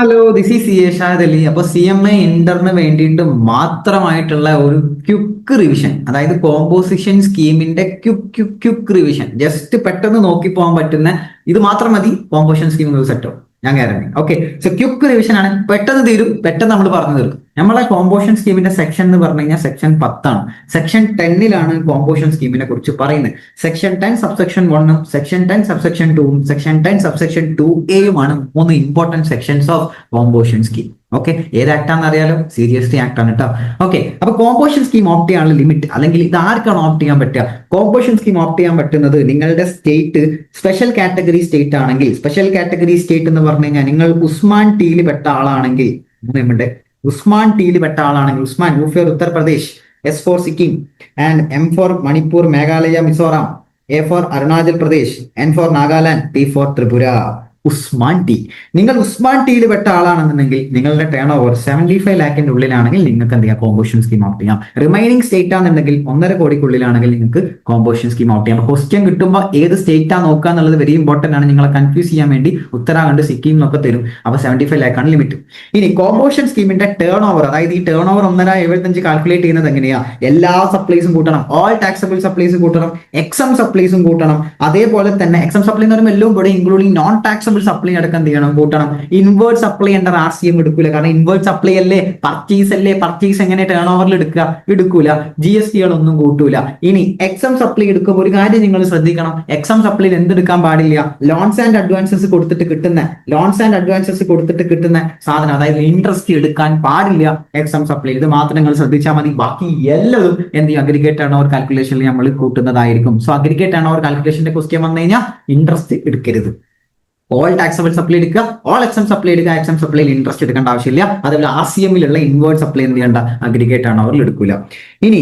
Hello, this is C A Shad Ali. അപ്പൊ C M A ഇന്ററിന് വേണ്ടിയിട്ട് മാത്രമായിട്ടുള്ള ഒരു ക്യുക്ക് റിവിഷൻ, അതായത് കോമ്പോസിഷൻ സ്കീമിന്റെ ക്യുക്ക് റിവിഷൻ, ജസ്റ്റ് പെട്ടെന്ന് നോക്കി പോകാൻ പറ്റുന്ന ഇത് മാത്രം മതി. കോമ്പോസിഷൻ സ്കീം സെറ്റോ ഞാൻ guarantee. Okay, so quick revision ആണ്, പെട്ടെന്ന് തീരും, പെട്ടെന്ന് നമ്മൾ പറഞ്ഞു തീർക്കും. നമ്മളെ കോമ്പോസിഷൻ സ്കീമിന്റെ സെക്ഷൻ എന്ന് പറഞ്ഞു കഴിഞ്ഞാൽ സെക്ഷൻ 10 ആണ്. സെക്ഷൻ 10 കോമ്പോസിഷൻ സ്കീമിനെ കുറിച്ച് പറയുന്നത്. സെക്ഷൻ 10 സബ്സെക്ഷൻ 1ഉം സെക്ഷൻ 10 സബ്സെക്ഷൻ 2ഉം സെക്ഷൻ 10 സബ്സെക്ഷൻ 2A-യുമാണ് 3 important sections of composition scheme. Okay, ഏത് ആക്ട് ആണെന്ന് അറിയാലോ? സീരിയസ്ലി ആക്ട് ആണ് കേട്ടോ. ഓക്കെ, അപ്പൊ കോമ്പോസിഷൻ സ്കീം ഓപ്റ്റ് ചെയ്യാനുള്ള ലിമിറ്റ്, അല്ലെങ്കിൽ ഇത് ആർക്കാണ് ഓപ്റ്റ് ചെയ്യാൻ പറ്റുക? കോമ്പോസിഷൻ സ്കീം ഓപ്റ്റ് ചെയ്യാൻ പറ്റുന്നത് നിങ്ങളുടെ സ്റ്റേറ്റ് സ്പെഷ്യൽ കാറ്റഗറി സ്റ്റേറ്റ് ആണെങ്കിൽ. സ്പെഷ്യൽ കാറ്റഗറി സ്റ്റേറ്റ് എന്ന് പറഞ്ഞു കഴിഞ്ഞാൽ നിങ്ങൾ ഉസ്മാൻ ടീയിൽ പെട്ട ആളാണെങ്കിൽ, ഉസ്മാൻ ടീയിൽ പെട്ട ആളാണെങ്കിൽ, Usman U for Uttar Pradesh, S for Sikkim, and M for Manipur, Meghalaya, Mizoram, A for Arunachal Pradesh, N for Nagaland, T for Tripura. Usman T. നിങ്ങൾ ഉസ്മാൻ ടിയിൽ പെട്ട ആളാണെന്നുണ്ടെങ്കിൽ നിങ്ങളുടെ ടേൺ ഓവർ 75 ലാഖിന്റെ ഉള്ളിലാണെങ്കിൽ നിങ്ങൾക്ക് എന്ത് ചെയ്യാം? കോമ്പോസിഷൻ സ്കീം ഓപ്റ്റ് ചെയ്യാം. റിമൈനിങ് സ്റ്റേറ്റ് ആണെന്നുണ്ടെങ്കിൽ 1.5 കോടിക്കുള്ളിലാണെങ്കിൽ നിങ്ങൾക്ക് കോമ്പോസിഷൻ സ്കീം ഓപ്റ്റ് ചെയ്യാം. ക്വസ്റ്റ്യൻ കിട്ടുമ്പോൾ ഏത് സ്റ്റേറ്റ് ആണ് നോക്കുക എന്നുള്ളത് വെരി ഇമ്പോർട്ടന്റ് ആണ്. നിങ്ങളെ കൺഫ്യൂസ് ചെയ്യാൻ വേണ്ടി ഉത്തരാഖണ്ഡ്, സിക്കിം എന്നൊക്കെ തരും. അപ്പൊ 75 ലാഖാണ് ലിമിറ്റ്. ഇനി കോമ്പോസിഷൻ സ്കീമിന്റെ ടേൺ ഓവർ, അതായത് ഈ ടേൺ ഓവർ 1.75 കാൽക്കുലേറ്റ് ചെയ്യുന്നത് എങ്ങനെയാ? എല്ലാ സപ്ലൈസും കൂട്ടണം, ഓൾ ടാക്സബിൾ സപ്ലൈസ് കൂട്ടണം, എക്സം സപ്ലൈസും കൂട്ടണം. അതേപോലെ തന്നെ എക്സം സപ്ലൈ എന്ന് പറയുമ്പോൾ എല്ലാം കൂടെ ഇൻക്ലൂഡിംഗ് നോൺ ടാക്സബിൾ സപ്ലൈ അടക്കം എന്ത് ചെയ്യണം? കൂട്ടണം. ഇൻവേർട്ട് സപ്ലൈ അണ്ടർ RCM എടുക്കൂല, കാരണം ഇൻവേർട്ട് സപ്ലൈ അല്ലേ, പർച്ചേസ് അല്ലേ. പർച്ചേസ് എങ്ങനെ ടേൺ ഓവറിൽ എടുക്കൂല. GST-കളൊന്നും കൂട്ടൂല. ഇനി എക്സം സപ്ലൈ എടുക്കുമ്പോൾ ഒരു കാര്യം നിങ്ങൾ ശ്രദ്ധിക്കണം. എക്സം സപ്ലൈയിൽ എന്തെടുക്കാൻ പാടില്ല? ലോൺസ് ആൻഡ് അഡ്വാൻസസ് കൊടുത്തിട്ട് കിട്ടുന്ന സാധനം, അതായത് ഇൻട്രസ്റ്റ് എടുക്കാൻ പാടില്ല എക്സം സപ്ലൈ. ഇത് മാത്രം നിങ്ങൾ ശ്രദ്ധിച്ചാൽ മതി. ബാക്കി എല്ലാതും എന്ത് ചെയ്യും? അഗ്രിഗേറ്റ് ടേൺ ഓവർ കാൽക്കുലേഷനിൽ നമ്മൾ കൂട്ടുന്നതായിരിക്കും. സോ അഗ്രിഗേറ്റ് ടേൺ ഓവർ കാൽക്കുലേഷന്റെ ക്വസ്റ്റ്യൻ വന്നു കഴിഞ്ഞാൽ ഇൻട്രസ്റ്റ് എടുക്കരുത്. ഓൾ ടാക്സബിൾ സപ്ലൈ എടുക്കുക, ഓൾ എക്സം സപ്ലൈ എടുക്കുക. എക്സം സപ്ലൈയിൽ ഇൻട്രസ്റ്റ് എടുക്കേണ്ട ആവശ്യമില്ല. അതേപോലെ RCM-ലുള്ള ഇൻവേർട്ട് സപ്ലൈ എന്ത് ചെയ്യേണ്ട? അഗ്രിഗേറ്റ് ടേൺ ഓവറിൽ എടുക്കൂല. ഇനി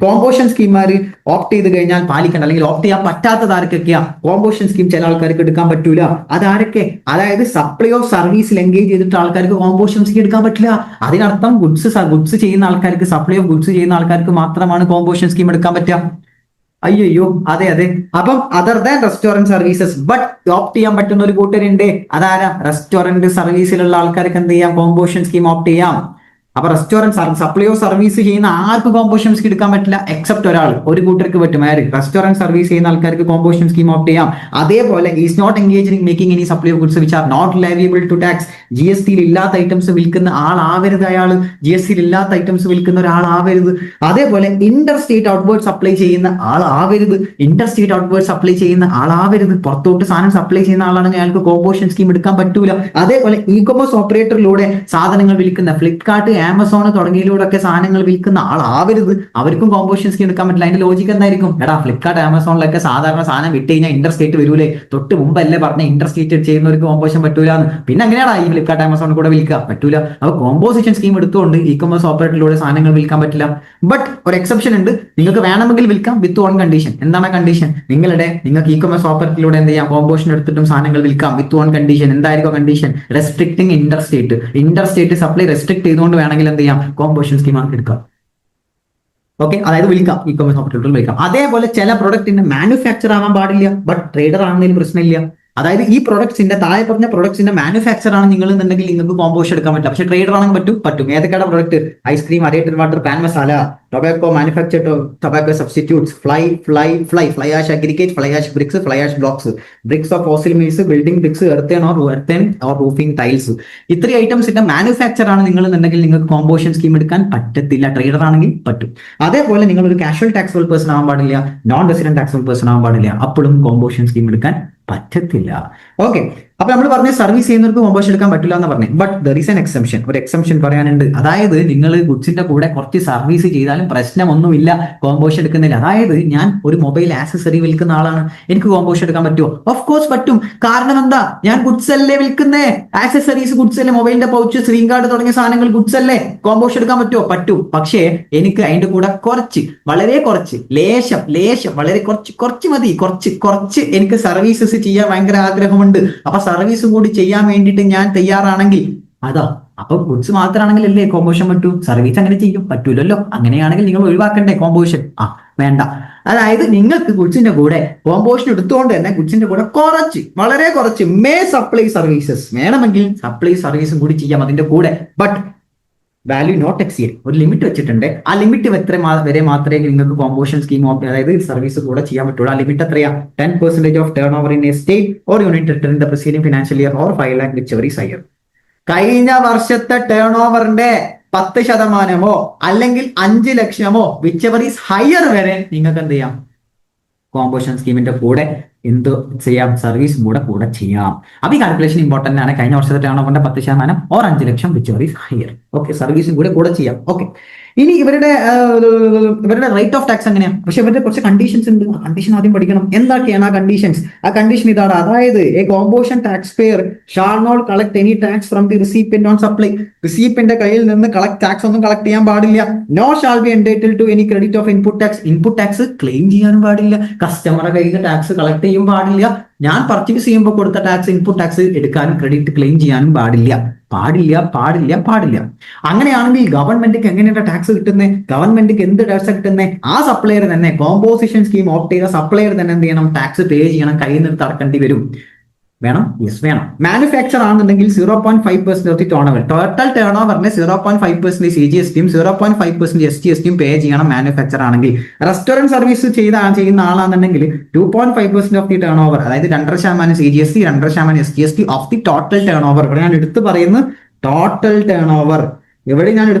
കോമ്പോസിഷൻ സ്കീമാർ ഓപ്റ്റ് ചെയ്ത് കഴിഞ്ഞാൽ പാലിക്കേണ്ട, അല്ലെങ്കിൽ ഓപ്റ്റ് ചെയ്യാൻ പറ്റാത്തത് ആർക്കൊക്കെയാ? കോമ്പോസിഷൻ സ്കീം ചില ആൾക്കാർക്ക് എടുക്കാൻ പറ്റൂല. അതാരൊക്കെ? അതായത് സപ്ലൈ ഓഫ് സർവീസിൽ എൻഗേജ് ചെയ്തിട്ട് ആൾക്കാർക്ക് കോമ്പോസിഷൻ സ്കീം എടുക്കാൻ പറ്റില്ല. അതിനർത്ഥം ഗുഡ്സ് ചെയ്യുന്ന ആൾക്കാർക്ക്, സപ്ലൈ ഓഫ് ഗുഡ്സ് ചെയ്യുന്ന ആൾക്കാർക്ക് മാത്രമാണ് കോമ്പോസിഷൻ സ്കീം എടുക്കാൻ പറ്റുക. അയ്യോ, അതെ. അപ്പം other than restaurant services but opt ചെയ്യാൻ പറ്റുന്ന ഒരു കൂട്ടരുണ്ട്. അതാരാ? റെസ്റ്റോറന്റ് സർവീസിലുള്ള ആൾക്കാർക്ക് എന്ത് ചെയ്യാം? കോമ്പോസിഷൻ സ്കീം ഓപ്റ്റ് ചെയ്യാം. അപ്പൊ റെസ്റ്റോറന്റ് സപ്ലൈ ഓഫ് സർവീസ് ചെയ്യുന്ന ആർക്കും കോമ്പോസിഷൻ സ്കീം എടുക്കാൻ പറ്റില്ല, എക്സെപ്റ്റ് ഒരു കൂട്ടർക്ക് പറ്റും. റെസ്റ്റോറന്റ് സർവീസ് ചെയ്യുന്ന ആൾക്കാർക്ക് കോമ്പോസിഷൻ സ്കീം ഓപ്റ്റ് ചെയ്യാം. അതേപോലെ is not engage in making any supply of goods which are not liable to tax. GST-യിൽ ഇല്ലാത്ത ഐറ്റംസ് വിൽക്കുന്ന ആളാവരുത് അയാള്. GST-യിൽ ഇല്ലാത്ത ഐറ്റംസ് വിൽക്കുന്ന ഒരാളാവരുത്. അതേപോലെ ഇന്റർ സ്റ്റേറ്റ് ഔട്ട്വേർഡ് സപ്ലൈ ചെയ്യുന്ന ആളാവരുത്. പുറത്തോട്ട് സാധനം സപ്ലൈ ചെയ്യുന്ന ആളാണെങ്കിൽ അയാൾക്ക് കോമ്പോസിഷൻ സ്കീം എടുക്കാൻ പറ്റൂല. അതേപോലെ ഇ-കൊമേഴ്സ് ഓപ്പറേറ്ററിലൂടെ സാധനങ്ങൾ വിൽക്കുന്ന ഫ്ലിപ്കാർട്ട്, ആമസോൺ തുടങ്ങിയതിലൂടെ സാധനങ്ങൾ വിൽക്കുന്ന ആളാവരുത്. അവർക്കും കോമ്പോസിഷൻ സ്കീം എടുക്കാൻ പറ്റില്ല. അതിന്റെ ലോജിക്ക് എന്തായിരിക്കും? എടാ, ഫ്ലിപ്കാർട്ട്, ആമസോണിലൊക്കെ സാധാരണ സാധനം വിട്ട് കഴിഞ്ഞാൽ ഇന്റർ സ്റ്റേറ്റ് വരൂലേ? തൊട്ട് മുമ്പല്ലേ പറഞ്ഞ ഇന്റർ സ്റ്റേറ്റ് ചെയ്യുന്നവർക്ക് കോമ്പോസിഷൻ പറ്റൂലെന്ന്. പിന്നെ എങ്ങനെയാണ് ഈ ഫ്ലിപ്കാർട്ട്, ആമസോൺ കൂടെ വിൽക്കുക? പറ്റൂല. അപ്പൊ കോമ്പോസിഷൻ സ്കീം എടുത്തുകൊണ്ട് ഇ-കൊമേഴ്സ് ഓപ്പറേറ്ററിലൂടെ സാധനങ്ങൾ വിൽക്കാൻ പറ്റില്ല. ബട്ട് ഒരു എക്സെപ്ഷൻ ഉണ്ട്. നിങ്ങൾക്ക് വേണമെങ്കിൽ വിൽക്കാം വിത്ത് വൺ കണ്ടീഷൻ. എന്താണ് കണ്ടീഷൻ? നിങ്ങൾക്ക് ഇ-കൊമേഴ്സ് ഓപ്പറേറ്ററിലൂടെ എന്ത് ചെയ്യാം? കോമ്പോസിഷൻ എടുത്തിട്ടും സാധനങ്ങൾ വിൽക്കാം വിത്ത് വൺ കണ്ടീഷൻ. എന്തായിരിക്കും condition? Restricting Inter state supply restrict ചെയ്തുകൊണ്ട് വേണമെങ്കിൽ എന്ത് ചെയ്യാം? കോമ്പോസിഷൻ സ്കീം എടുക്കാം. ഓക്കെ, അതായത് വിൽക്കാം, ഇ-കൊമേഴ്സ് ഓപ്പറേറ്ററിൽ വിൽക്കാം. അതേപോലെ ചില പ്രൊഡക്റ്റിന് മാനുഫാക്ചർ ആവാൻ പാടില്ല, ബട്ട് ട്രേഡർ ആണെന്നതിൽ പ്രശ്നമില്ല. അതായത് ഈ പ്രൊഡക്ട്സിന്റെ താഴെ പറഞ്ഞ പ്രൊഡക്ട്സിന്റെ മാനുഫാക്ചർ ആണ് നിങ്ങൾ എന്നുണ്ടെങ്കിൽ നിങ്ങൾക്ക് കോമ്പോസിഷൻ എടുക്കാൻ പറ്റില്ല. പക്ഷേ ട്രേഡർ ആണെങ്കിൽ പറ്റും. ഏതൊക്കെയാണ് product? Ice cream, aerated water, pan masala, tobacco, manufactured tobacco substitutes, fly ash aggregate, fly ash bricks, fly ash blocks, bricks of fossil meals, building bricks, earthen or roofing tiles. ഇത്രയും ഐറ്റംസിന്റെ മാനുഫാക്ചർ ആണ് നിങ്ങൾ എന്നുണ്ടെങ്കിൽ നിങ്ങൾക്ക് കോമ്പോസിഷൻ സ്കീം എടുക്കാൻ പറ്റത്തില്ല. ട്രേഡർ ആണെങ്കിൽ പറ്റും. അതേപോലെ നിങ്ങൾ ഒരു കാഷ്വൽ ടാക്സബിൾ പേഴ്സൺ ആവാൻ പാടില്ല, നോൺ റെസിഡന്റ് ടാക്സബിൾ പേഴ്സൺ ആവാൻ പാടില്ല. അപ്പോഴും കോമ്പോസിഷൻ സ്കീം എടുക്കാൻ പറ്റത്തില്ല. ഓക്കെ, അപ്പൊ നമ്മൾ പറഞ്ഞ സർവീസ് ചെയ്യുന്നവർക്ക് കോമ്പോസിഷൻ എടുക്കാൻ പറ്റില്ല എന്ന് പറഞ്ഞു. But there is N exception. ഒരു എക്സെപ്ഷൻ പറയാനുണ്ട്. അതായത് നിങ്ങൾ ഗുഡ്സിന്റെ കൂടെ കുറച്ച് സർവീസ് ചെയ്താലും പ്രശ്നമൊന്നുമില്ല, കോമ്പോസിഷൻ എടുക്കുന്നില്ല. അതായത് ഞാൻ ഒരു മൊബൈൽ ആക്സസറി വിൽക്കുന്ന ആളാണ്, എനിക്ക് കോമ്പോസിഷൻ എടുക്കാൻ പറ്റുമോ? ഓഫ് കോഴ്സ് പറ്റും. കാരണം എന്താ? ഞാൻ ഗുഡ്സ് അല്ലേ വിൽക്കുന്നേ, ആക്സസറീസ് ഗുഡ്സ് അല്ലേ, മൊബൈലിന്റെ പൗച്ച്, സ്ക്രീൻ ഗാർഡ് തുടങ്ങിയ സാധനങ്ങൾ ഗുഡ്സ് അല്ലേ. കോമ്പോസിഷൻ എടുക്കാൻ പറ്റുമോ? പറ്റും. പക്ഷേ എനിക്ക് അതിന്റെ കൂടെ വളരെ കുറച്ച് വളരെ കുറച്ച് മതി, കുറച്ച് എനിക്ക് സർവീസസ് ചെയ്യാൻ ഭയങ്കര ആഗ്രഹമുണ്ട്. അപ്പൊ സർവീസ് കൂടി ചെയ്യാൻ വേണ്ടിയിട്ട് ഞാൻ തയ്യാറാണെങ്കിൽ അപ്പൊ ഗുഡ്സ് മാത്രമാണെങ്കിൽ അല്ലേ കോമ്പോസിഷൻ പറ്റൂ? സർവീസ് അങ്ങനെ ചെയ്യും പറ്റൂലല്ലോ. അങ്ങനെയാണെങ്കിൽ നിങ്ങൾ ഒഴിവാക്കണ്ടേ കോമ്പോസിഷൻ? വേണ്ട. അതായത് നിങ്ങൾക്ക് ഗുഡ്സിന്റെ കൂടെ കോമ്പോഷൻ എടുത്തുകൊണ്ട് തന്നെ ഗുഡ്സിന്റെ കൂടെ കുറച്ച്, വളരെ കുറച്ച് സപ്ലൈ സർവീസസ് വേണമെങ്കിൽ സപ്ലൈ സർവീസും കൂടി ചെയ്യാം അതിന്റെ കൂടെ. ബട്ട് വാല്യൂ നോട്ട് എക്സീഡ്, ഒരു ലിമിറ്റ് വെച്ചിട്ടുണ്ട്. ആ ലിമിറ്റ് വരെ മാത്രമേ നിങ്ങൾക്ക് കോമ്പോഷൻ സ്കീം അതായത് സർവീസ് കൂടെ ചെയ്യാൻ പറ്റുള്ളൂ. ആ ലിമിറ്റ് എത്രയാ? 10% of turn over in A state or unit in the preceding financial year or 5 lakh whichever is higher. കഴിഞ്ഞ വർഷത്തെ ടേൺ ഓവറിന്റെ 10% അല്ലെങ്കിൽ 5 ലക്ഷമോ whichever is higher വരെ നിങ്ങൾക്ക് എന്ത് ചെയ്യാം? കോമ്പോഷൻ സ്കീമിന്റെ കൂടെ എന്ത് ചെയ്യാം? സർവീസ് കൂടെ ചെയ്യാം. അപ്പൊ ഈ കാൽക്കുലേഷൻ ഇമ്പോർട്ടന്റ് ആണ്. കഴിഞ്ഞ വർഷത്തെ ടേൺ ഓവറിന്റെ 10% or 5 lakh whichever is higher. Okay, സർവീസും കൂടെ ചെയ്യാം. ഓക്കെ, ഇനി ഇവരുടെ റേറ്റ് ഓഫ് ടാക്സ് എങ്ങനെയാണ്? പക്ഷെ ഇവരുടെ കുറച്ച് കണ്ടീഷൻസ് ഉണ്ട്. ആ കണ്ടീഷൻ ആദ്യം പഠിക്കണം. എന്തൊക്കെയാണ് ആ കണ്ടീഷൻസ്? ആ കണ്ടീഷൻ ഇതാണ്. അതായത് a composition tax payer shall not collect any tax from the recipient on supply. റിസീപ്പിന്റെ കയ്യിൽ നിന്ന് ടാക്സ് ഒന്നും കളക്ട് ചെയ്യാൻ പാടില്ല. No shall be entitled to any credit of input tax. Input tax claim ചെയ്യാനും പാടില്ല. കസ്റ്റമറുടെ കയ്യിൽ നിന്ന് ടാക്സ് കളക്ട് ചെയ്യാൻ പാടില്ല. ഞാൻ പർച്ചേസ് ചെയ്യുമ്പോൾ കൊടുത്ത ടാക്സ്, ഇൻപുട്ട് ടാക്സ് എടുക്കാനും ക്രെഡിറ്റ് ക്ലെയിം ചെയ്യാനും പാടില്ല. അങ്ങനെയാണെങ്കിൽ ഗവൺമെന്റിക്ക് എങ്ങനെയാണ് ടാക്സ് കിട്ടുന്നത്? ഗവൺമെന്റിക്ക് എന്ത് ടാക്സ് കിട്ടുന്നത്? ആ സപ്ലയർ തന്നെ, കോമ്പോസിഷൻ സ്കീം ഓപ്റ്റ് ചെയ്ത സപ്ലയർ തന്നെ എന്ത് ചെയ്യണം? ടാക്സ് പേ ചെയ്യണം. കയ്യിൽ നിന്ന് അടക്കേണ്ടി വരും. വേണം? യെസ് വേണം. മാനുഫാക്ചർ ആണെന്നുണ്ടെങ്കിൽ 0.5% of the turn over, total turn ഓവറിന് 0.5% CGSTയും 0.5% SGSTയും പേ ചെയ്യണം മാനുഫാക്ചർ ആണെങ്കിൽ. റെസ്റ്റോറന്റ് സർവീസ് ചെയ്യുന്ന ആളാണെന്നുണ്ടെങ്കിൽ 2.5% ഓഫ് ദി ടേൺ ഓവർ, അതായത് 2.5% CGST, 2.5% SGST of the total turn over. ഇവിടെ ഞാൻ എടുത്തു പറയുന്നത് total turn over.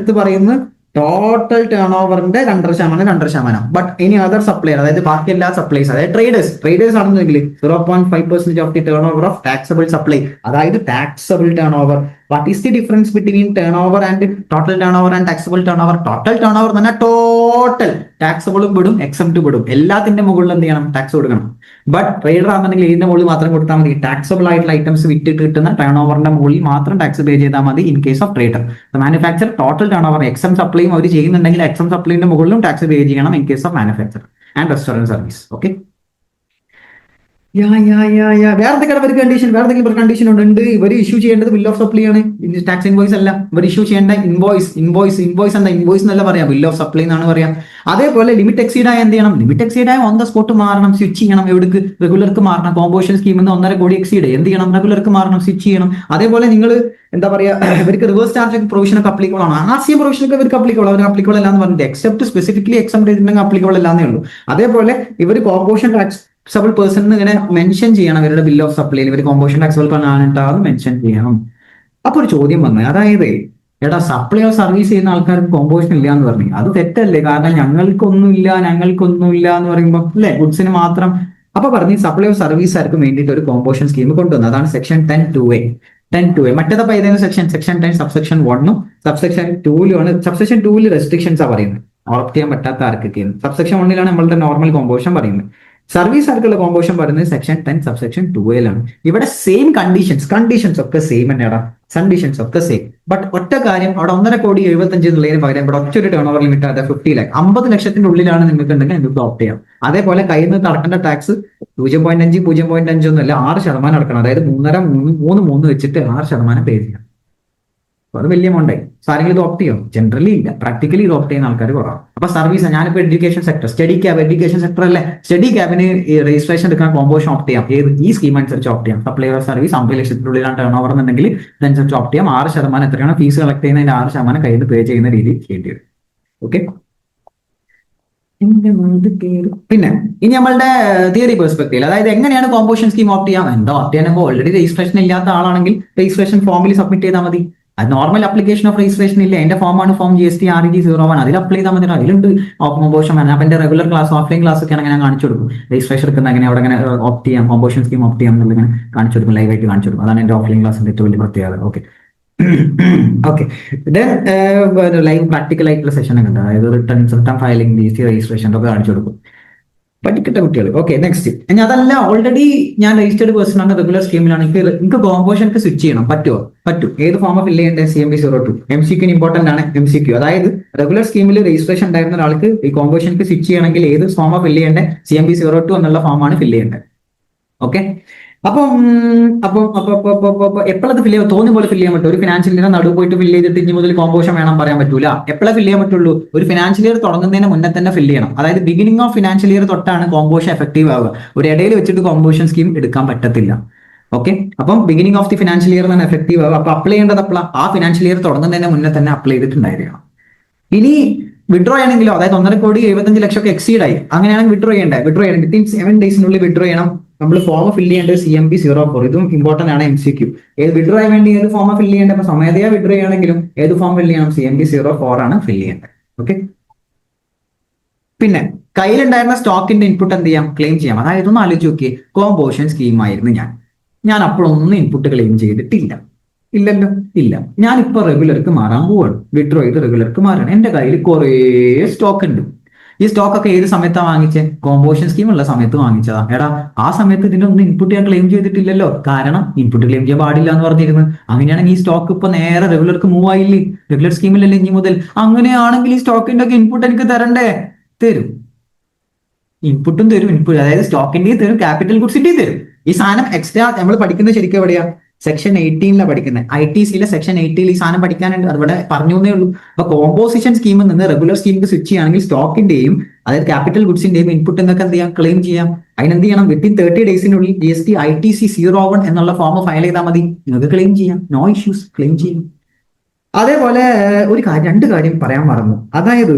Total turn ഓവറിന്റെ 2.5%. ബട്ട് ഇനി അതർ സപ്ലൈർ, അതായത് ബാക്കി എല്ലാ സപ്ലൈസ്, അതായത് ട്രേഡേഴ്സ് ആണെന്നെങ്കിൽ 0.5% of the turn over of taxable supply, അതായത് taxable turn over. What is the difference between turn over and total turn over and taxable turn over? Total turn over എന്ന് പറഞ്ഞാൽ total ടാക്സബിളും വിടും, exempt വിടും, എല്ലാത്തിന്റെ മുകളിൽ എന്ത് ചെയ്യണം? ടാക്സ് കൊടുക്കണം. ബട്ട് ട്രേഡർ ആണെന്നുണ്ടെങ്കിൽ ഇതിന്റെ മുകളിൽ മാത്രം കൊടുത്താൽ മതി. ടാക്സബിൾ ആയിട്ടുള്ള ഐറ്റംസ് വിറ്റിട്ട് കിട്ടുന്ന ടേൺ ഓവറിന്റെ മുകളിൽ മാത്രം ടാക്സ് പേ ചെയ്താൽ മതി in case of trader. Manufacture total turn over exempt സപ്ലൈയും അവർ ചെയ്യുന്നുണ്ടെങ്കിൽ എക്സം സപ്ലൈന്റെ മുകളിലും ടാക്സ് പേ ചെയ്യണം in case of manufacture and restaurant service. Okay, വേറെ എന്തെങ്കിലും കണ്ടീഷൻ ഉണ്ട്. ഇവർ ഇഷ്യൂ ചെയ്യേണ്ടത് ബിൽ ഓഫ് സപ്ലൈ ആണ്, ടാക്സ് ഇൻവോയ്സ് അല്ല. ഇവർ ഇഷ്യൂ ചെയ്യേണ്ട ഇൻവോയ്സ് എന്നല്ല പറയാം, ബിൽ ഓഫ് സപ്ലൈ എന്നാണ് പറയാം. അതേപോലെ ലിമിറ്റ് എക്സീഡ് ആയ എന്ത് ചെയ്യണം? ലിമിറ്റ് എക്സീഡ് ആയ ഓൺ ദ സ്പോട്ട് മാറണം, സ്വിച്ച് ചെയ്യണം. എവിടേക്ക്? റെഗുലർക്ക് മാറണം. കോമ്പോഷൻ സ്കീമിൽ നിന്ന് 1.5 കോടി എക്സീഡ് എന്ത് ചെയ്യണം? റെഗുലർക്ക് മാറണം, സ്വിച്ച് ചെയ്യണം. അതേപോലെ നിങ്ങൾ എന്താ പറയാ, ഇവർക്ക് റിവേഴ്സ് ചാർജ് പ്രൊവിഷൻ ഒക്കെ അപ്ലിക്കബിൾ ആണ്. RCM പ്രൊവിഷൻ ഒക്കെ ഇവർക്ക് അപ്ലിക്കബിൾ അല്ലാന്ന് പറഞ്ഞിട്ട് എക്സെപ്റ്റ് സ്പെസിഫിക്കലി എക്സംപ്റ്റ് ചെയ്തിട്ടുണ്ടെങ്കിൽ അപ്ലിക്കബിൾ അല്ലാന്നേ ഉള്ളൂ. അതേപോലെ ഇവർ കോമ്പോഷൻ ടാക്സബിൾ പേഴ്സൺ ഇങ്ങനെ മെൻഷൻ ചെയ്യണം ഇവരുടെ ബിൽ ഓഫ് സപ്ലൈയിൽ. ഇവർ കോമ്പോഷൻ ടാക്സബിൾ ആണ് മെൻഷൻ ചെയ്യണം. അപ്പൊ ഒരു ചോദ്യം വന്നു, അതായത് എടാ സപ്ലൈ ഓഫ് സർവീസ് ചെയ്യുന്ന ആൾക്കാർക്ക് കോമ്പോഷൻ ഇല്ല എന്ന് പറഞ്ഞു. അത് തെറ്റല്ലേ? കാരണം ഞങ്ങൾക്കൊന്നുമില്ല എന്ന് പറയുമ്പോൾ അല്ലെ ഗുഡ്സിന് മാത്രം. അപ്പൊ പറഞ്ഞു സപ്ലൈ ഓഫ് സർവീസുകാർക്ക് വേണ്ടിയിട്ട് ഒരു കോമ്പോഷൻ സ്കീം കൊണ്ടുവന്നു. അതാണ് സെക്ഷൻ 10(2)(a). മറ്റേതപ്പോ ഏതായിരുന്നു സെക്ഷൻ 10 സബ്സെക്ഷൻ 1ഉം സബ്സെക്ഷൻ 2ലുമാണ്. സബ്സെക്ഷൻ 2ല് റെസ്ട്രിക്ഷൻസ് ആ പറയുന്നത്, ഓപ്റ്റ് ചെയ്യാൻ പറ്റാത്ത ആർക്കൊക്കെയാണ്. സബ്സെക്ഷൻ 1ലാണ് നമ്മളുടെ നോർമൽ കോമ്പോഷൻ പറയുന്നത്. സർവീസ് ആർക്കുള്ള കോമ്പോഷൻ പറയുന്നത് സെക്ഷൻ 10 സബ്സെക്ഷൻ 2ലാണ്. ഇവിടെ സെയിം കണ്ടീഷൻസ് ഒക്കെ സെയിം തന്നെയാണ്. കണ്ടീഷൻസ് ഒക്കെ സെയിം. ബട്ട് ഒറ്റ കാര്യം, അവിടെ 1.5 കോടി 75 എന്നുള്ളതിന് പകരം ഇവിടെ ഒറ്റൊരു ടേൺ ഓവർ ലിമിറ്റ്, അതായത് 50 lakh 50 ലക്ഷത്തിന്റെ ഉള്ളിലാണ് നിങ്ങൾക്ക് ഉണ്ടെങ്കിൽ നിങ്ങൾക്ക് ഓപ്റ്റ് ചെയ്യാം. അതേപോലെ കയ്യിൽ നിന്ന് അടക്കേണ്ട ടാക്സ് 0.5 0.5 ഒന്നുമല്ല, 6% അടക്കണം. അതായത് 3 വെച്ചിട്ട് 6% പേ ചെയ്യാം. അത് വലിയ എമൗണ്ടായി. സാരെങ്കിലും ഇത് ഓപ്റ്റ് ചെയ്യും? ജനറലി ഇല്ല. പ്രാക്ടിക്കലി ഇത് ഓപ്റ്റ് ചെയ്യുന്ന ആൾക്കാർ കുറവാണ്. അപ്പൊ സർവീസ്, ഞാനിപ്പോ എഡ്യൂക്കേഷൻ സെക്ടർ, എഡ്യൂക്കേഷൻ സെക്ടർ അല്ലേ, സ്റ്റഡി ക്യാബിന് രജിസ്ട്രേഷൻ എടുക്കാൻ കോമ്പോഷൻ ഓപ്റ്റ് ചെയ്യാം. ഏത്? ഈ സ്കീം അനുസരിച്ച് ഓപ്റ്റ് ചെയ്യാം. സപ്ലൈ ഓഫ് സർവീസ് 50 ലക്ഷത്തിനുള്ളിലാണ് ടേൺ ഓവർ എന്നുണ്ടെങ്കിൽ ഇതനുസരിച്ച് ഓപ്റ്റ് ചെയ്യാം. 6% എത്രയാണ് ഫീസ് കളക്ട് ചെയ്യുന്നതിന്റെ 6% കയ്യിൽ പേ ചെയ്യുന്ന രീതിയിൽ ചെയ്യേണ്ടി വരും. ഓക്കെ, പിന്നെ ഇനി നമ്മളുടെ തിയറി പെർസ്പെക്റ്റീവ്, അതായത് എങ്ങനെയാണ് കോമ്പോഷൻ സ്കീം ഓപ്റ്റ് ചെയ്യാം? ഓപ്റ്റ് ചെയ്യാൻ ഓൾറെഡി രജിസ്ട്രേഷൻ ഇല്ലാത്ത ആളാണെങ്കിൽ രജിസ്ട്രേഷൻ ഫോമിൽ സബ്മിറ്റ് ചെയ്താൽ മതി. അത് നോർമൽ അപ്ലിക്കേഷൻ ഓഫ് രജിസ്ട്രേഷൻ ഇല്ല, എന്റെ ഫോമാണ് ഫോം GST REG 01, അതിൽ അപ്ലൈ ചെയ്താൽ മതി. അതിലുണ്ട് കോമ്പോഷൻ. അപ്പൊ എന്റെ റെഗുലർ ക്ലാസ്, ഓഫ്ലൈൻ ക്ലാസ് ഒക്കെ അങ്ങനെ കാണിച്ചു കൊടുക്കും. രജിസ്ട്രേഷൻ എടുക്കുന്ന എങ്ങനെ അവിടെ അങ്ങനെ ഓപ്റ്റ് ചെയ്യാം, കോമ്പോഷൻ സ്കീം ഓപ്റ്റ് ചെയ്യാം എന്നുള്ളത് ഇങ്ങനെ കാണിച്ചു കൊടുക്കും, ലൈവായിട്ട് കാണിച്ചു കൊടുക്കും. അതാണ് എന്റെ ഓഫ്ലൈൻ ക്ലാസിന്റെ ഏറ്റവും വലിയ പ്രത്യേകത. ഓക്കെ, ലൈവ് പ്രാക്ടിക്കൽ ആയിട്ടുള്ള സെഷൻ ഒക്കെ ഉണ്ട്. അതായത് റിട്ടേൺ ഫയലിംഗ്, BC രജിസ്ട്രേഷൻ ഒക്കെ കാണിച്ചു കൊടുക്കും. പഠിക്കട്ടെ കുട്ടികൾ. Okay, next. ഇനി അതല്ല, ഓൾറെഡി ഞാൻ രജിസ്റ്റേർഡ് പേഴ്സൺ ആണ്, റെഗുലർ സ്കീമിലാണ്, എനിക്ക് കോമ്പോഷനൊക്കെ സ്വിച്ച് ചെയ്യണം. പറ്റും. ഏത് ഫോം ഫില്ല് ചെയ്യേണ്ടത്? CMB02. MCQ ഇമ്പോർട്ടന്റ് ആണ്. MCQ, അതായത് റെഗുലർ സ്കീമിൽ രജിസ്ട്രേഷൻ ഉണ്ടായിരുന്ന ഒരാൾക്ക് ഈ കോമ്പോഷനൊക്കെ സ്വിച്ച് ചെയ്യണമെങ്കിൽ ഏത് ഫോം ഫില്ല് ചെയ്യേണ്ടത്? CMB02 എന്നുള്ള ഫോമാണ് ഫില്ല് ചെയ്യേണ്ടത്. ഓക്കെ, അപ്പം എപ്പോഴത് ഫില്ല് ചെയ്യാൻ തോന്നിയ പോലെ ഫില്ല് ചെയ്യാൻ പറ്റും. ഒരു ഫിനാൻഷ്യൽ ഇയർ നടുവ് പോയിട്ട് ഫില്ല് ചെയ്തിട്ട് ഇനി മുതൽ കോമ്പോഷൻ വേണം പറയാൻ പറ്റൂല. എപ്പോഴേ ഫില്ല് ചെയ്യാൻ പറ്റുള്ളൂ? ഒരു ഫിനാൻഷ്യൽ ഇയർ തുടങ്ങുന്നതിന് മുന്നേ തന്നെ ഫില്ല് ചെയ്യണം. അതായത് ബിഗിനിങ് ഓഫ് ഫിനാൻഷ്യൽ ഇയർ തൊട്ടാണ് കോമ്പോഷൻ എഫക്റ്റീവ് ആവുക. ഒരു ഇടയിൽ വെച്ചിട്ട് കോമ്പോഷൻ സ്കീം എടുക്കാൻ പറ്റത്തില്ല. ഓക്കെ, അപ്പം beginning of the financial year തന്നെ എഫക്റ്റീവ് ആവുക. അപ്പൊ അപ്ലൈ ചെയ്യേണ്ടത് അപ്പോഴാണ് ആ ഫിനാൻഷ്യൽ ഇയർ തുടങ്ങുന്നതിന് മുന്നേ തന്നെ അപ്ലൈ ചെയ്തിട്ടുണ്ടായിരിക്കണം. ഇനി വിഡ്രോ ചെയ്യണമെങ്കിലോ, അതായത് 1,75,00,000 ഒക്കെ എക്സീഡ് ആയി, അങ്ങനെയാണെങ്കിൽ വിഡ്രോ ചെയ്യണം വിത്തിൻ 7 ഡേയ്സിനുള്ളിൽ വിഡ്രോ ചെയ്യണം. നമ്മൾ ഫോം ഫില്ല് ചെയ്യേണ്ടത് CMB04. ഇതും ഇമ്പോർട്ടന്റ് ആണ്, MCQ. വിഡ്രോ ചെയ്യാൻ വേണ്ടി ഏത് ഫോം ഫില്ല് ചെയ്യേണ്ടത്? അപ്പൊ സ്വമേധയാ വിഡ്രോ ചെയ്യണമെങ്കിലും ഏത് ഫോം ഫില്ല് ചെയ്യണം? CMB04 ആണ് ഫില്ല് ചെയ്യേണ്ടത്. ഓക്കെ, പിന്നെ കയ്യിലുണ്ടായിരുന്ന സ്റ്റോക്കിന്റെ ഇൻപുട്ട് എന്ത് ചെയ്യാം? ക്ലെയിം ചെയ്യാം. അതായത് ഒന്ന് ആലോചിച്ച് നോക്കിയേ, കോമ്പോഷൻ സ്കീം ആയിരുന്നു ഞാൻ അപ്പോഴൊന്നും ഇൻപുട്ട് ക്ലെയിം ചെയ്തിട്ടില്ല. ഇല്ലല്ലോ, ഇല്ല. ഞാനിപ്പോ റെഗുലർക്ക് മാറാൻ പോവാണ്, വിഡ്രോ ചെയ്ത് റെഗുലർക്ക് മാറാണ്. എന്റെ കയ്യിൽ കുറേ സ്റ്റോക്ക് ഉണ്ട്. ഈ സ്റ്റോക്ക് ഒക്കെ ഏത് സമയത്താണ് വാങ്ങിച്ചത്? കോമ്പോഷൻ സ്കീം ഉള്ള സമയത്ത് വാങ്ങിച്ചതാ. എടാ, ആ സമയത്ത് ഇതിന്റെ ഒന്നും ഇൻപുട്ട് ഞാൻ ക്ലെയിം ചെയ്തിട്ടില്ലല്ലോ. കാരണം ഇൻപുട്ട് ക്ലെയിം ചെയ്യാൻ പാടില്ല എന്ന് പറഞ്ഞിരുന്നു. അങ്ങനെയാണെങ്കിൽ ഈ സ്റ്റോക്ക് ഇപ്പൊ നേരെ റെഗുലർക്ക് മൂവ് ആയില്ലേ? റെഗുലർ സ്കീമിലല്ലേ ഇനി മുതൽ? അങ്ങനെയാണെങ്കിൽ ഈ സ്റ്റോക്കിന്റെ ഒക്കെ ഇൻപുട്ട് എനിക്ക് തരണ്ടേ? തരും. ഇൻപുട്ടും തരും, ഇൻപുട്ട് അതായത് സ്റ്റോക്കിന്റെയും തരും, ക്യാപിറ്റൽ ഗുഡ്സിന്റെയും തരും. ഈ സാധനം എക്സ്ട്രാ നമ്മൾ പഠിക്കുന്നത് ശരിക്കും എവിടെയാ? സെക്ഷൻ 18 പഠിക്കുന്നത്. ITCയിലെ സെക്ഷൻ 18 ഈ സാധനം പഠിക്കാനുണ്ട്. അതുപോലെ പറഞ്ഞേ ഉള്ളൂ. അപ്പൊ കോമ്പോസിഷൻ സ്കീമിൽ നിന്ന് റെഗുലർ സ്കീമിൽ സ്വിച്ച് ചെയ്യുകയാണെങ്കിൽ സ്റ്റോക്കിന്റെയും അതായത് ക്യാപിറ്റൽ ഗുഡ്സിന്റെയും ഇൻപുട്ട് എന്നൊക്കെ എന്ത് ചെയ്യാം? ക്ലെയിം ചെയ്യാം. അതിനെന്ത് ചെയ്യണം? വിത്തിൻ 30 ഡേയ്സിനുള്ളിൽ GST ITC 01 എന്നുള്ള ഫോം ഫയൽ ചെയ്താൽ മതി. നിങ്ങൾക്ക് ക്ലെയിം ചെയ്യാം, നോ ഇഷ്യൂസ്, ക്ലെയിം ചെയ്യും. അതേപോലെ ഒരു കാര്യം, 2 കാര്യം പറയാൻ മറന്നു. അതായത്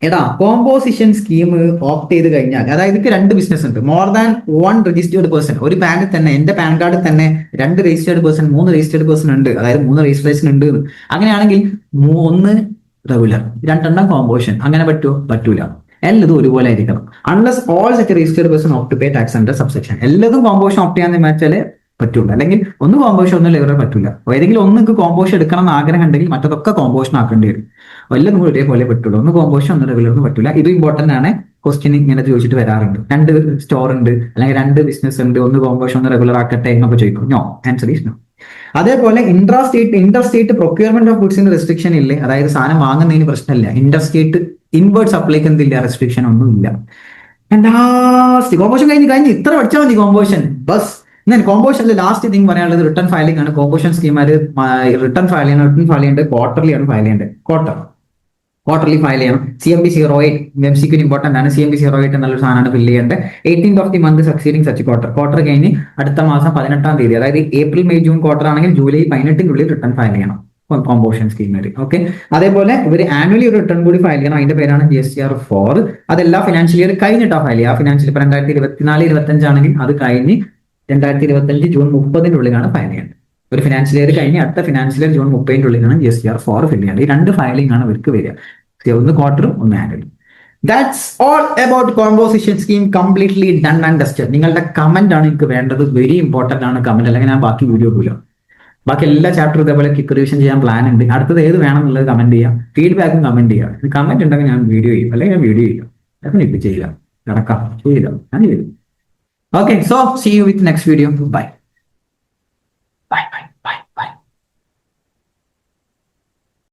എടാ, കോമ്പോസിഷൻ സ്കീം ഓപ്റ്റ് ചെയ്ത് കഴിഞ്ഞാൽ, അതായത് എനിക്ക് 2 ബിസിനസ് ഉണ്ട്, മോർ ദാൻ 1 രജിസ്റ്റേർഡ് പേഴ്സൺ. ഒരു ബാങ്കിൽ തന്നെ, എന്റെ പാൻ കാർഡിൽ തന്നെ 2 രജിസ്റ്റേർഡ് പേഴ്സൺ, 3 രജിസ്റ്റേർഡ് പേഴ്സൺ ഉണ്ട്. അതായത് 3 രജിസ്ട്രേഷൻ ഉണ്ട്. അങ്ങനെയാണെങ്കിൽ 1 റെഗുലർ, 2 കോമ്പോസിഷൻ. അങ്ങനെ പറ്റുമോ? പറ്റൂല. എല്ലാതും ഒരുപോലെ ആയിരിക്കണം. Unless all set registered person opt പേ ടാക്സ് അണ്ടർ സബ്സെക്ഷൻ. എല്ലാതും കോമ്പോസിഷൻ ഓപ്റ്റ് ചെയ്യാന്ന് വെച്ചാൽ പറ്റൂല. അല്ലെങ്കിൽ ഒന്ന് കോമ്പോസിഷൻ, ഒന്ന് ലെവർ പറ്റൂല. ഏതെങ്കിലും ഒന്ന് കോമ്പോസിഷൻ എടുക്കണം എന്ന് ആഗ്രഹം ഉണ്ടെങ്കിൽ മറ്റതൊക്കെ കോമ്പോസിഷൻ ആക്കേണ്ടി വരും. എല്ലാം കൂടി ഇതേപോലെ പറ്റുള്ളൂ. ഒന്ന് കോമ്പോസിഷൻ, ഒന്ന് റെഗുലർ ഒന്നും പറ്റൂല. ഇത് ഇമ്പോർട്ടന്റ് ആണ്, ക്വസ്റ്റ്യൻ ഇങ്ങനെ ചോദിച്ചിട്ട് വരാറുണ്ട്. 2 സ്റ്റോർ ഉണ്ട്, അല്ലെങ്കിൽ 2 ബിസിനസ് ഉണ്ട്, ഒന്ന് കോമ്പോസിഷൻ ഒന്ന് റെഗുലർ ആക്കട്ടെ എന്നൊക്കെ ചോദിക്കും. No, answer is no. അതേപോലെ ഇന്റർസ്റ്റേറ്റ് പ്രൊക്യൂർമെന്റ് ഓഫ് ഗുഡ്സിന് റെസ്ട്രിക്ഷൻ ഇല്ലേ? അതായത് സാധനം വാങ്ങുന്നതിന് പ്രശ്നമില്ല. ഇന്റർസ്റ്റേറ്റ് ഇൻവേർഡ് സപ്ലൈക്ക് എന്തില്ല? റെസ്ട്രിക്ഷൻ ഒന്നും ഇല്ല. കോമ്പോസിഷൻ കഴിഞ്ഞ് ഇത്ര പഠിച്ചാൽ മതി. Composition bus. ഞാൻ കോമ്പോസിഷനിൽ ലാസ്റ്റ് തിങ് പറയാനുള്ളത് റിട്ടേൺ ഫയലിംഗ് ആണ്. കോമ്പോസിഷൻ സ്കീമാര് റിട്ടേൺ ഫയൽ ചെയ്യേണ്ടത് ക്വാർട്ടർലി ആണ് ഫയൽ ചെയ്യേണ്ടത്. ക്വാർട്ടർലി ഫയൽ ചെയ്യണം. CMB08 MCQ ഇമ്പോർട്ടന്റ് ആണ്. CMB08 എന്നുള്ളൊരു സാധനമാണ് ഫില്ല് ചെയ്യേണ്ടത്. 18th of the month succeeding such quarter കഴിഞ്ഞ് അടുത്ത മാസം 18-ാം തീയതി, അതായത് ഏപ്രിൽ മെയ് ജൂൺ ക്വാർട്ടർ ആണെങ്കിൽ ജൂലൈ 18-നുള്ളിൽ റിട്ടേൺ ഫയൽ ചെയ്യണം കോമ്പോസിഷൻ സ്കീമിൽ. ഓക്കെ, അതേപോലെ ഇവർ ആനുവലി ഒരു റിട്ടേൺ കൂടി ഫയൽ ചെയ്യണം. അതിന്റെ പേരാണ് GSTR4. അതെല്ലാ ഫിനാൻഷ്യൽ ഇയർ കഴിഞ്ഞിട്ടാ ഫയൽ ചെയ്യുക. ആ ഫിനാൻഷ്യൽ ഇപ്പൊ 2024-25 ആണെങ്കിൽ അത് കഴിഞ്ഞ് 2025 ജൂൺ 30-നുള്ളിലാണ് ഫയൽ ചെയ്യേണ്ടത്. ഒരു ഫിനാൻഷ്യൽ ഇയർ കഴിഞ്ഞ് അടുത്ത ഫിനാൻഷ്യൽ ഇയർ ജൂൺ 30-നുള്ളിലാണ് GSTR4 ഫിൽ ചെയ്യേണ്ടത്. ഈ 2 ഫയലിംഗ് ആണ് ഇവർക്ക് വരിക. ഒന്ന് ക്വാർട്ടറും ഒന്ന് ആനുവലും. That's all about composition scheme. Completely done and dusted. നിങ്ങളുടെ കമന്റ് ആണ് എനിക്ക് വേണ്ടത്. വെരി ഇമ്പോർട്ടന്റ് ആണ് കമന്റ്, അല്ലെങ്കിൽ ഞാൻ ബാക്കി വീഡിയോ ഇടില്ല. ബാക്കി എല്ലാ ചാപ്റ്ററും ഇതേപോലെ ക്വിക്ക് റിവിഷൻ ചെയ്യാൻ പ്ലാൻ ഉണ്ട്. അടുത്തത് ഏത് വേണം എന്നുള്ളത് കമന്റ് ചെയ്യാം. ഫീഡ്ബാക്കും കമന്റ് ചെയ്യാം. കമന്റ് ഉണ്ടെങ്കിൽ ഞാൻ വീഡിയോ ചെയ്യും, അല്ലെങ്കിൽ ഞാൻ വീഡിയോ ചെയ്യില്ല. അതൊന്നും ഇപ്പം ചെയ്യില്ല, നടക്കാം, ചെയ്യില്ല, ഞാൻ ചെയ്യും. Okay, so see you with next video. Bye.